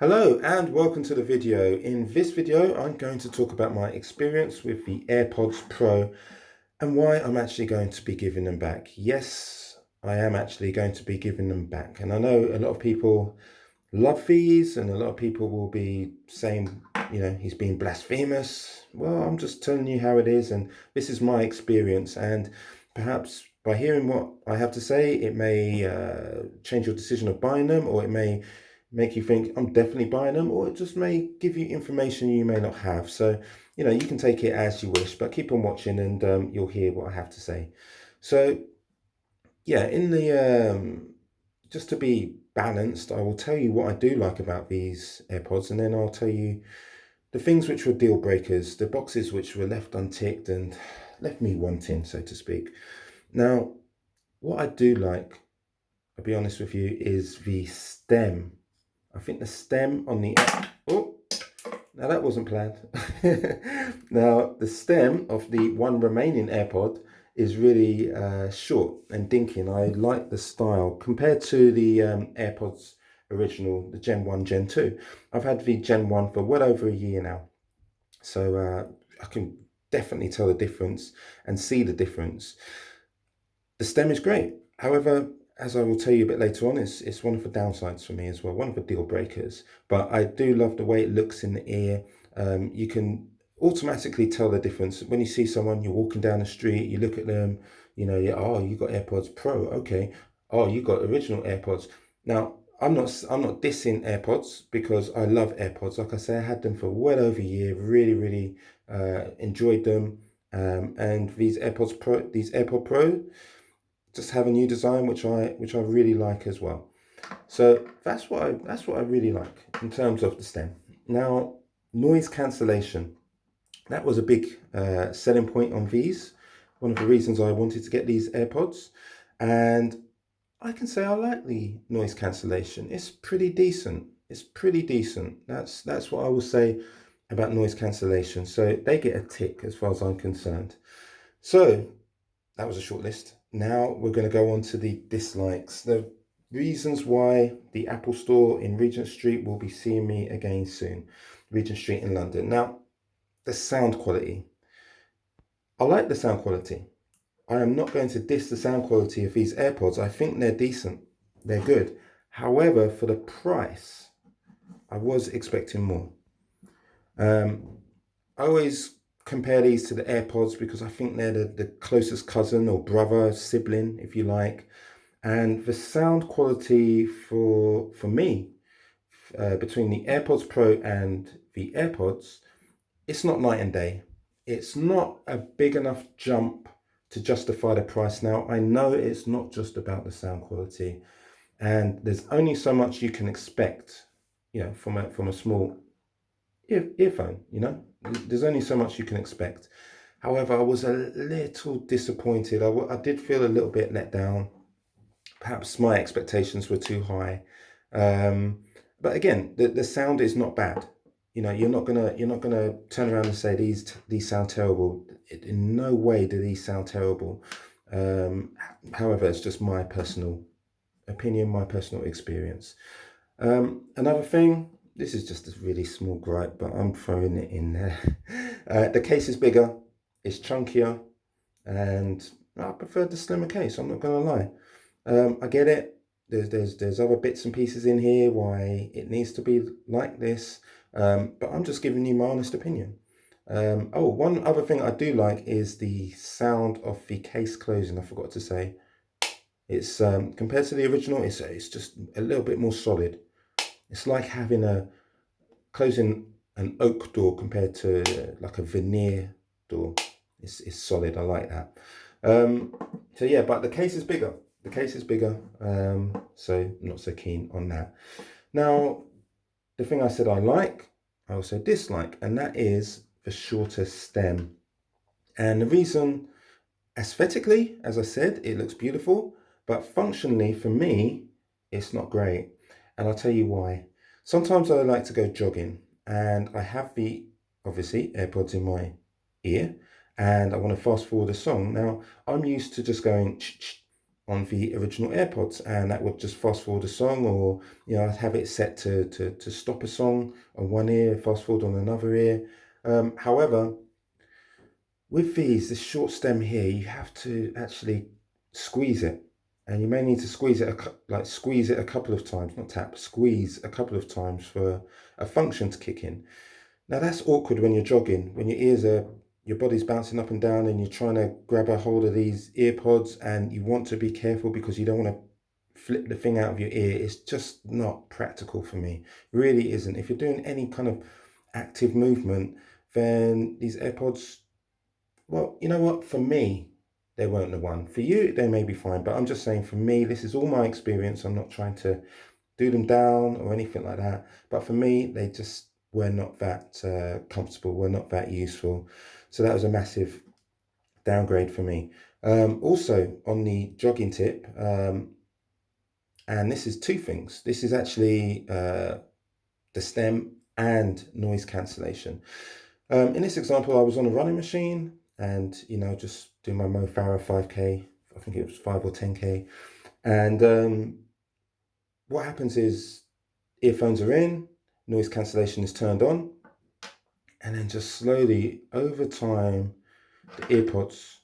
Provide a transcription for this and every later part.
Hello and welcome to the video. In this video, I'm going to talk about my experience with the AirPods Pro and why I'm actually going to be giving them back. Yes, I am actually going to be giving them back. And I know a lot of people love these and a lot of people will be saying, he's being blasphemous. Well, I'm just telling you how it is, and this is my experience, and perhaps by hearing what I have to say, it may change your decision of buying them, or it may make you think I'm definitely buying them, or it just may give you information you may not have. So, you can take it as you wish, but keep on watching and you'll hear what I have to say. So, yeah, in the just to be balanced, I will tell you what I do like about these AirPods, and then I'll tell you the things which were deal breakers, the boxes which were left unticked and left me wanting, so to speak. Now, what I do like, I'll be honest with you, is the stem. I think the stem on the... Oh, now that wasn't planned. Now, the stem of the one remaining AirPod is really short and dinky. I like the style compared to the AirPods original, the Gen 1, Gen 2. I've had the Gen 1 for well over a year now. So I can definitely tell the difference and see the difference. The stem is great. However, as I will tell you a bit later on, it's one of the downsides for me as well, one of the deal breakers. But I do love the way it looks in the ear. You can automatically tell the difference. When you see someone, you're walking down the street, you look at them, oh, you got AirPods Pro, okay. Oh, you got original AirPods. Now, I'm not dissing AirPods because I love AirPods. Like I say, I had them for well over a year, really enjoyed them. And these AirPod Pro, just have a new design which I really like as well. So that's what I really like in terms of the stem. Now, noise cancellation, that was a big selling point on these. One of the reasons I wanted to get these AirPods, and I can say I like the noise cancellation. It's pretty decent. It's pretty decent. That's what I will say about noise cancellation. So they get a tick as far as I'm concerned. So that was a short list. Now we're going to go on to the dislikes. The reasons why the Apple Store in Regent Street will be seeing me again soon. Regent Street in London. Now, the sound quality. I like the sound quality. I am not going to diss the sound quality of these AirPods. I think they're decent. They're good. However, for the price, I was expecting more. I always compare these to the AirPods because I think they're the closest cousin or brother, sibling, if you like. And the sound quality for me, between the AirPods Pro and the AirPods, it's not night and day. It's not a big enough jump to justify the price. Now, I know it's not just about the sound quality, and there's only so much you can expect, from a small earphone, there's only so much you can expect. However, I was a little disappointed. I did feel a little bit let down. Perhaps my expectations were too high. But again, the sound is not bad. You're not gonna turn around and say these sound terrible. In no way do these sound terrible. However, it's just my personal opinion, my personal experience. Another thing, this is just a really small gripe, but I'm throwing it in there. The case is bigger, it's chunkier, and I prefer the slimmer case. I'm not gonna lie. I get it. There's other bits and pieces in here why it needs to be like this, but I'm just giving you my honest opinion. One other thing I do like is the sound of the case closing. I forgot to say, it's compared to the original, it's just a little bit more solid. It's like having closing an oak door compared to like a veneer door. It's solid. I like that. So yeah, but the case is bigger. The case is bigger, so I'm not so keen on that. Now, the thing I said I like, I also dislike, and that is the shorter stem. And the reason, aesthetically, as I said, it looks beautiful, but functionally for me, it's not great. And I'll tell you why. Sometimes I like to go jogging, and I have the, obviously, AirPods in my ear, and I want to fast forward a song. Now, I'm used to just going on the original AirPods, and that would just fast forward a song, or I'd have it set to stop a song on one ear, fast forward on another ear. However, with these, this short stem here, you have to actually squeeze it, and you may need to squeeze it squeeze it a couple of times, not tap, squeeze a couple of times for a function to kick in. Now that's awkward when you're jogging, when your body's bouncing up and down and you're trying to grab a hold of these ear pods, and you want to be careful because you don't want to flip the thing out of your ear. It's just not practical for me. It really isn't. If you're doing any kind of active movement, then these AirPods, well, you know what? For me, they weren't the one. For you, they may be fine, but I'm just saying, for me, this is all my experience. I'm not trying to do them down or anything like that. But for me, they just were not that comfortable, were not that useful. So that was a massive downgrade for me. Also, on the jogging tip, and this is two things. This is actually the stem and noise cancellation. In this example, I was on a running machine and, just doing my Mo Farah 5K. I think it was 5 or 10K. And what happens is earphones are in, noise cancellation is turned on, and then just slowly over time, the earpods,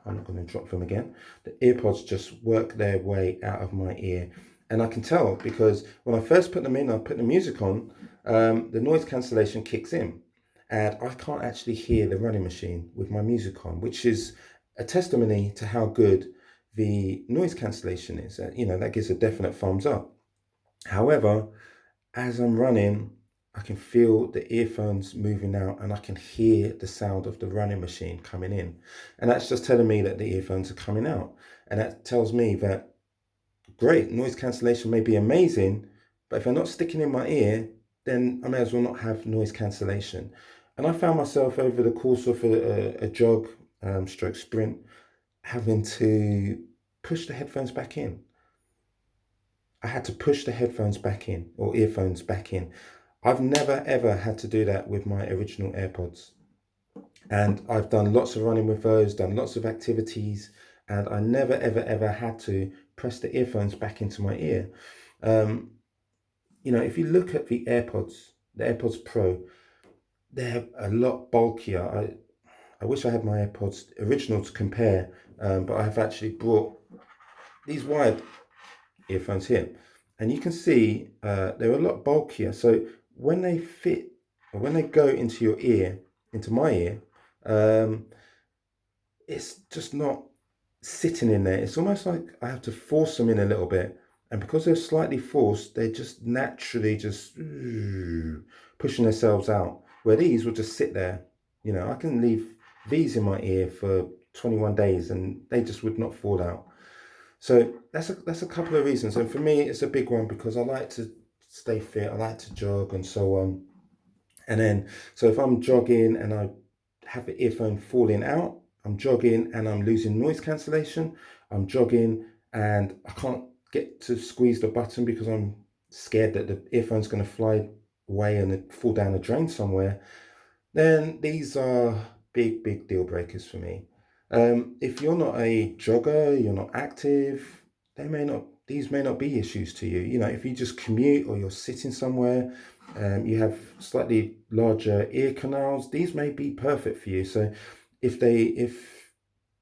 I'm not going to drop them again, the earpods just work their way out of my ear. And I can tell because when I first put them in, I put the music on, the noise cancellation kicks in. And I can't actually hear the running machine with my music on, which is a testimony to how good the noise cancellation is. That gives a definite thumbs up. However, as I'm running, I can feel the earphones moving out and I can hear the sound of the running machine coming in. And that's just telling me that the earphones are coming out. And that tells me that, great, noise cancellation may be amazing, but if they're not sticking in my ear, then I may as well not have noise cancellation. And I found myself over the course of a jog, stroke sprint, having to push the headphones back in. I had to push the headphones back in, or earphones back in. I've never ever had to do that with my original AirPods. And I've done lots of running with those, done lots of activities, and I never ever ever had to press the earphones back into my ear. If you look at the AirPods Pro, they're a lot bulkier. I wish I had my AirPods original to compare, but I have actually brought these wired earphones here, and you can see they're a lot bulkier. So when they fit, or when they go into your ear, into my ear, it's just not sitting in there. It's almost like I have to force them in a little bit, and because they're slightly forced, they're just naturally just pushing themselves out, where these will just sit there. I can leave these in my ear for 21 days and they just would not fall out. So that's a couple of reasons, and for me it's a big one because I like to stay fit, I like to jog and so on. And then, so if I'm jogging and I have the earphone falling out, I'm jogging and I'm losing noise cancellation, I'm jogging and I can't get to squeeze the button because I'm scared that the earphone's going to fly away and fall down a drain somewhere, then these are big deal breakers for me. If you're not a jogger, you're not active, these may not be issues to you. If you just commute or you're sitting somewhere, you have slightly larger ear canals, these may be perfect for you. So if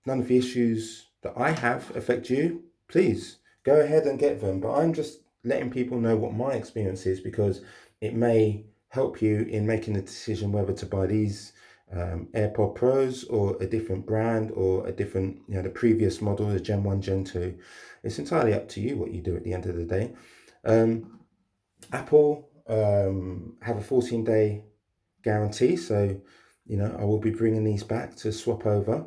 none of the issues that I have affect you, please go ahead and get them. But I'm just letting people know what my experience is, because it may help you in making a decision whether to buy these AirPod Pros or a different brand, or a different, the previous model, the Gen 1, Gen 2. It's entirely up to you what you do at the end of the day. Apple have a 14-day guarantee, so I will be bringing these back to swap over.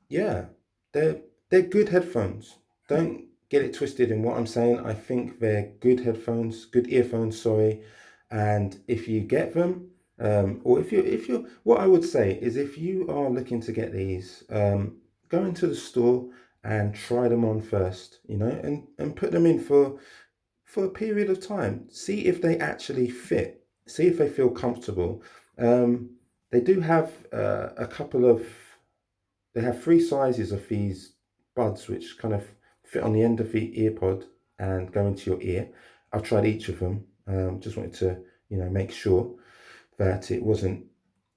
Yeah, they're good headphones. Don't get it twisted in what I'm saying. I think they're good headphones, good earphones, sorry. And if you get them, or if you're, what I would say is, if you are looking to get these, go into the store and try them on first, and put them in for a period of time. See if they actually fit. See if they feel comfortable. They do have they have 3 sizes of these buds which kind of fit on the end of the earpod and go into your ear. I've tried each of them. Just wanted to, make sure that it wasn't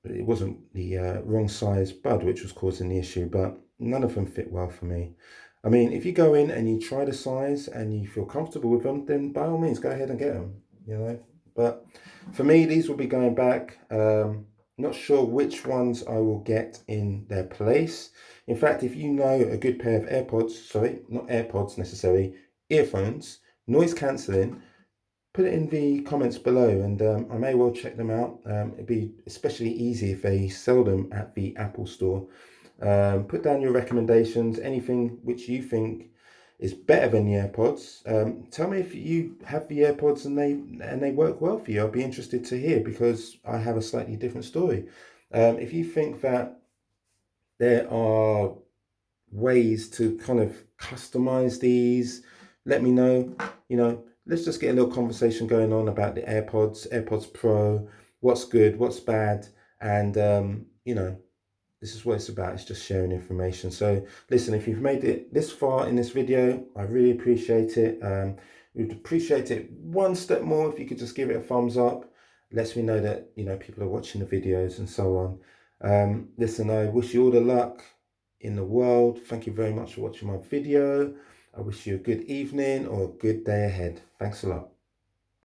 the wrong size bud which was causing the issue, but none of them fit well for me. I mean, if you go in and you try the size and you feel comfortable with them, then by all means go ahead and get them. But for me, these will be going back. Not sure which ones I will get in their place. In fact, if you know a good pair of AirPods, sorry, not AirPods necessarily, earphones, noise cancelling, put it in the comments below, and I may well check them out. It'd be especially easy if they sell them at the Apple store. Put down your recommendations, anything which you think is better than the AirPods. Tell me if you have the AirPods and they work well for you. I'll be interested to hear, because I have a slightly different story. If you think that there are ways to kind of customize these, let me know. Let's just get a little conversation going on about the AirPods Pro, what's good, what's bad, and this is what it's about. It's just sharing information. So listen, if you've made it this far in this video, I really appreciate it. We'd appreciate it one step more if you could just give it a thumbs up. Lets me know that people are watching the videos and so on. Listen, I wish you all the luck in the world. Thank you very much for watching my video. I wish you a good evening or a good day ahead. Thanks a lot.